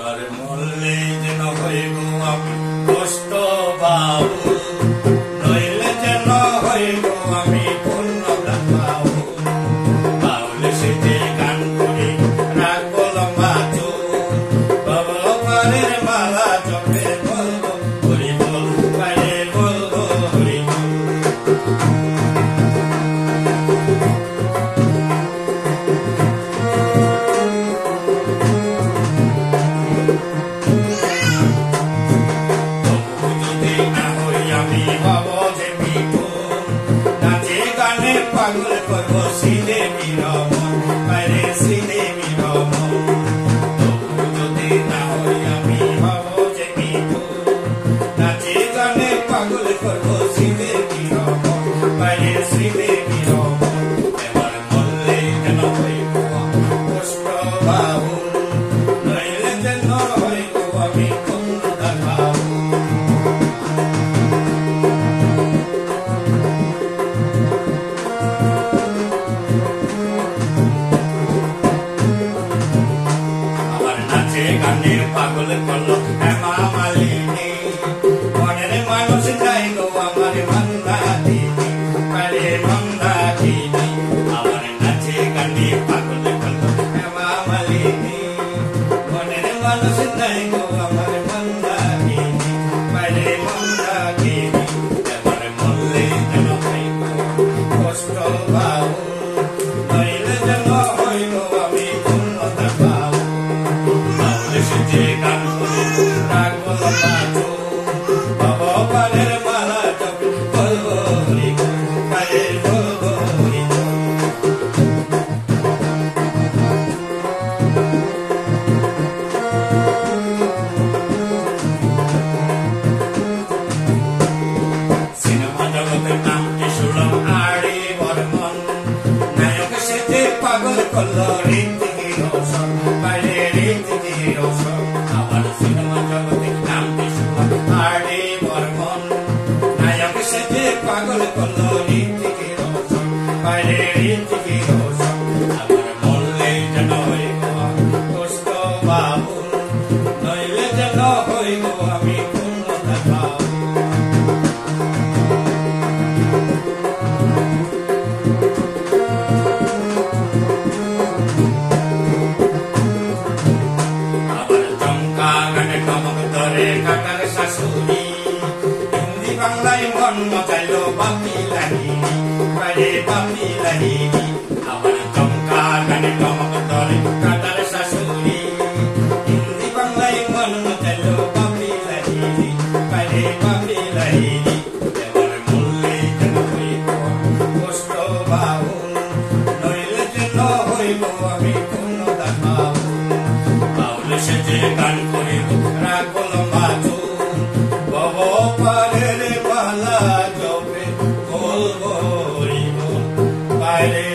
এবার মরলে যেন হইব আমি কষ্ট বাবু, নইলে যেন হইব আমি পূর্ণ বাবু। বাউলে সেজে গান করে রাখবো লম্বা চুল, বাবা পারের মালা চোখে বলবো হরি বল, পারে বলবো হরি বল। পাগল করবো শ্রীদেবী রমন, বাইরে শ্রীদেবী রমন। তবু যদি না হই আমি হব যে মিঠুন, নাচে গানে পাগল করবো শ্রীদেবী রমন, বাইরে শ্রীদেবী রমন। এবার মরলে যেন হইব কষ্ট বাউল, নইলে যেন হইব আমি কুন্দা বাউল। গানে পাগল করলো হেমা মালিনী, মনের মানুষ যাই গো আমার মন্দাকিনী, আরে মন্দাকিনী। আমার নাচে গানে পাগল করলো হেমা মালিনী, মনের মানুষ যাই গো আমার মন্দাকিনী, আরে মন্দাকিনী। এবার মরলে যেন হইব কষ্ট বাউল, নইলে যেন হইব আমি পূর্ণতা বাউল। সেজে গান করে রাখবো লম্বা চুল, বাবা পারের মালা চোখে বলবো হরি বল, পারে বলবো হরি বল। সিনেমা জগতের নাম শুনলাম আরে বর্মন, নায়ক সেজে পাগল করলো ঋত্বিক রোশন, বাইরে ঋত্বিক রোশন। আবার সিনেমা জগতে নামটি শুনলাম আরে বর্মন, নায়ক সেজে পাগল করলো ঋত্বিক রোশন, বাইরে ঋত্বিক রোশন। আবার মরলে যেন হইব কষ্ট বাউল, নইলে যেন হইব আমি পূর্ণতা বাউল। কাকার শাশুড়ি হিন্দি বাংলায় মন মজাইলো বাপি লাহিনী, বাইরে বাপি লাহিনী। আবার চমকা গানে চমক ধরে কাকার শাশুড়ি হিন্দি বাংলায় মন মজাইলো বাপি লাহিনী, বাইরে বাপি লাহিনী। এবার মরলে যেন হইব কষ্ট বাউল, নইলে যেন হইব আমি পূর্ণতা বাউল। বাউল সেজে গান করিব রাখবো লম্বা চুল, বাবা পারের মালা জপে বলবো হরি বল, বাইরে